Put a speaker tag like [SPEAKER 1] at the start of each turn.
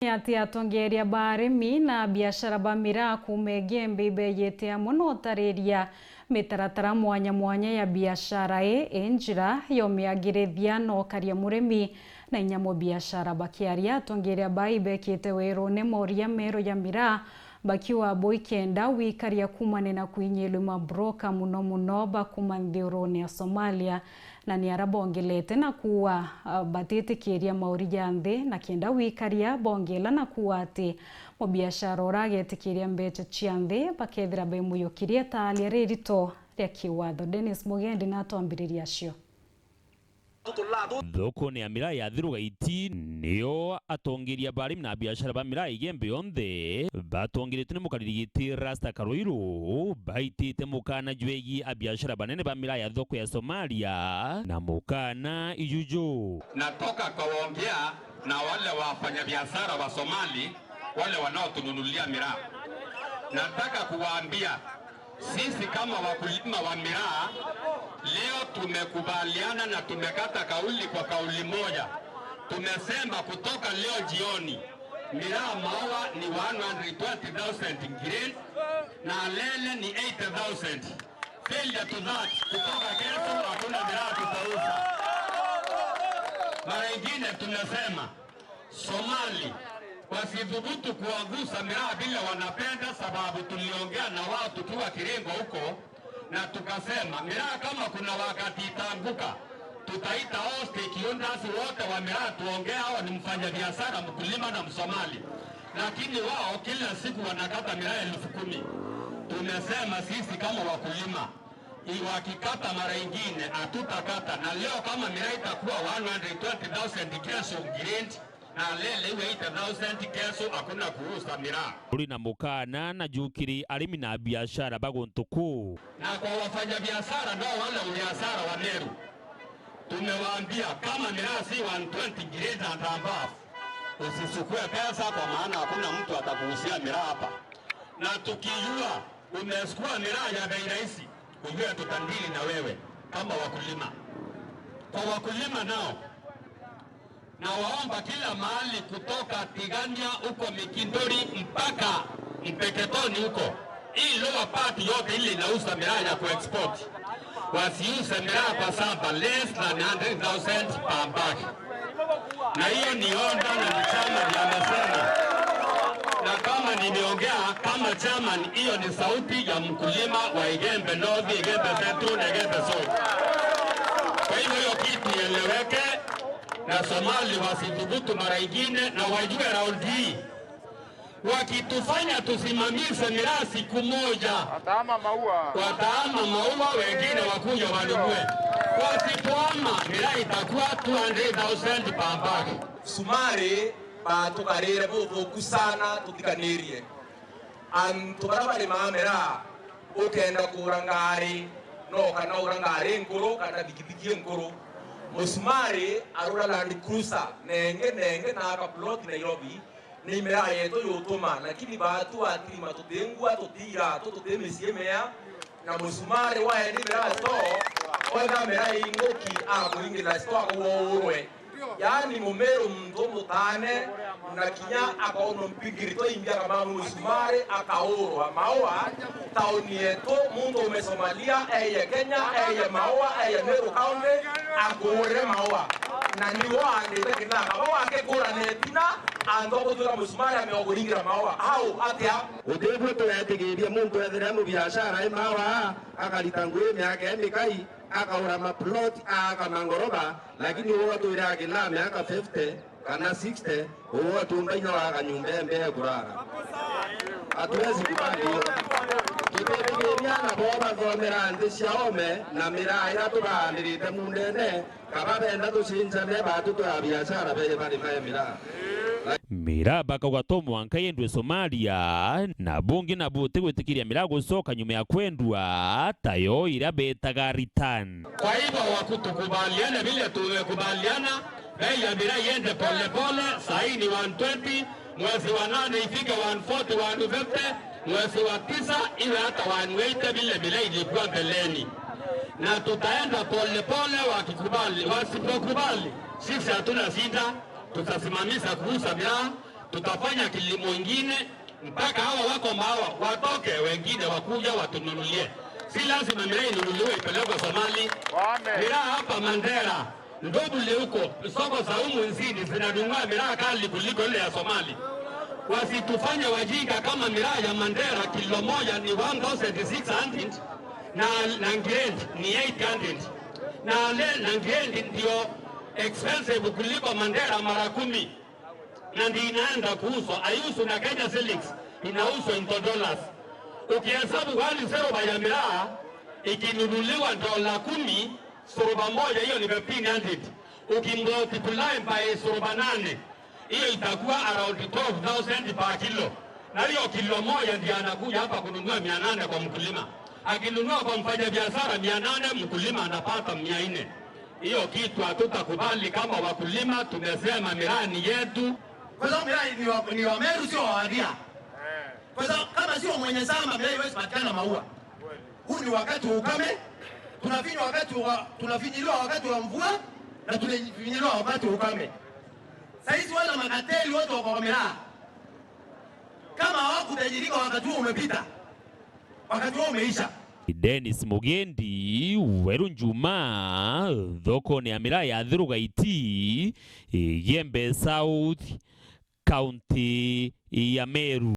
[SPEAKER 1] Ati atongeria barimi na biashara ba miraa kumegembe ibeyete muno tariria mitaratara mwanya ya biashara enjira yomiagirithia no karia murimi na inyamo biashara bakiaria atongeria ba ibekete wero ne moria mero ya miraa bakiwa boikenda wikaria kumane na kuinyelwe mabroka muno bakumandhiurone ya Somalia na ni arabongelete na kuwa batete keria mauri yanthe na kenda wikaria bongela na kuwa ati mo biashara oragete keria mbeche chianthe bakethira bemuyokirie tali rerito ria kiwatho. Dennis Mugendi na twambiriria cio.
[SPEAKER 2] Thoko ni amira ya thiruga iti niyo atongeria barimi na biashara ba miraa igembe yonthe batongerete ni mukaririgiti Rasta Karoiro baitite mukana jwegi a biashara banene ba miraa ya thoko ya Somalia na mukana ijujo.
[SPEAKER 3] Natoka kuongea na wale wafanya biashara wa Somali wale wanaotununulia miraa. Nataka kuwaambia sisi kama wakulima wa miraa leo tumekubaliana na tumekata kauli kwa kauli moja. Tumesema kutoka leo jioni miraa maua ni 120,000 green na lele ni 80,000. Failure to that, kutoka kesho hakuna miraa tutauza. Mara ingine tunasema Somali wasidhubutu kuwagusa miraa bila wanapenda, sababu tuliongea na wao tukiwa Kiringo huko na tukasema miraa kama kuna wakati itanguka tutaita all stakeholders wote wa miraa tuongea. Hao ni mfanya biashara mkulima na Msomali, lakini wao kila siku wanakata miraa 10,000. Tumesema sisi kama wakulima iwakikata mara ingine hatutakata, na leo kama miraa itakuwa 120,000 kesho green na lele iwe 80,000 kesho hakuna kuuza miraa.
[SPEAKER 2] Uri na mukana na jukiri arimi na biashara bagontuku.
[SPEAKER 3] Na kwa wafanya biashara ndio wale biashara wa Meru tumewaambia kama miraa si 120 grade and above usisukue pesa, kwa maana hakuna mtu atakuhusia miraa hapa. Na tukijua umesukua miraa ya bei rahisi ujue tutandili na wewe kama wakulima. Kwa wakulima nao na waomba kila mahali kutoka Tigania huko Mikindori mpaka Mpeketoni huko, hii lower part yote ili inauza miraa ya kuexport wasiuze miraa kwa samba less than 100,000 per bag. Na hiyo ni onda na ni chama yamesema, na kama nimeongea kama chairman, hiyo ni sauti ya mkulima wa Igembe North, Igembe Central na Igembe South. Kwa hiyo kitu ieleweke na Somali wasidhubutu mara ingine, na wajue round hii wakitufanya tusimamishe miraa siku moja wataama maua wengine wakuja wanunue. Wasituama miraa itakuwa 200,000 per bag.
[SPEAKER 4] Sumari batukarire buvuku sana tutikanirie tubarabare miraa ukenda kurangari no kana urangari nkuru kana bikibiki nkuru Musumari arura Land Cruiser nenge na kaplot Nairobi ni miraa yetu yotuma, lakini batu atirima tutengua tutira tutemesiemea na Musumari wae ni miraa to oga miraa ingoki akuingira sto akuwe yani mumero mndo mutane na kinya akaono mpingirito imbia kama Musumari akaorwa maua tauni yetu mundo umesomalia eye Kenya eye maua eye Meru County akore maua na niwa ndete kila maua akekora netina andoko tura Musumari ameogoringira maua au atia
[SPEAKER 5] udevo to yategeria muntu ethera mu biashara maua akalitangwe miaka mikai akaura maplot akamangoroba, lakini watu irage la miaka 50 kana 60 watu mbaina wakanyumbe mbele kurara. Hatuwezi kubali hiyo. Tutegemeana bora thomera nthi ciaome na miraa ira turandirite mundene kaba benda tucinjane batu twa biashara bele bali miraa.
[SPEAKER 2] Miraa bakaugato mwanka yendwe Somalia na bungi na bote gwetikiria miraa gucoka nyuma ya kwendwa tayo ira betaga return.
[SPEAKER 3] Kwa hivyo wakutukubaliana vile tumekubaliana bei ya miraa yende pole pole. Sahi ni 120, mwezi wa 8 ifike 140 150, mwezi wa 9 iwe hata 180 vile miraa ilikuwa mbeleni. Na tutaenda pole pole, wakikubali wasipokubali sisi hatuna shida, tutasimamisha kuuza miraa tutafanya kilimo ingine mpaka hawa wako mawa watoke, wengine wakuja watununulie. Si lazima miraa inunuliwe ipelekwe Somali. Miraa hapa Mandera ndobule huko soko za humu nchini zinanunua miraa kali kuliko ile ya Somali. Wasitufanye wajinga kama miraa ya Mandera kilo moja ni 1600 na Langend ni 800 na Langend ndio expensive kuliko Mandera mara 10 na ndio inaenda kuuzwa, haiuzwi na Kenya shillings, inauzwa in dollars. Ukihesabu wali seroba ya miraa ikinunuliwa $10, soroba moja hiyo ni 1500. Ukimultiply by soroba 8 hiyo itakuwa around 12,000 per kilo. Na hiyo kilo moja ndiyo anakuja hapa kununua 800 kwa mkulima. Akinunua kwa mfanyabiashara 800, mkulima anapata 400. Hiyo kitu hatutakubali kama wakulima. Tumesema miraa ni yetu.
[SPEAKER 6] Kwa sababu miraa ni wa Meru, sio wa Wadia. Kwa sababu kama sio mwenye shamba miraa haiwezi patikana maua. Huu ni wakati wa ukame. Tunafinyiliwa wakati wa mvua na tunafinyiliwa wakati wa ukame. Saizi wala makateli wote wako kwa miraa. Kama hawakutajirika wakati huo umepita, wakati huo umeisha.
[SPEAKER 2] Dennis Mugendi, Weru Njuma, thoko ni miraa ya Thirugaiti, Gembe South, County ya Meru.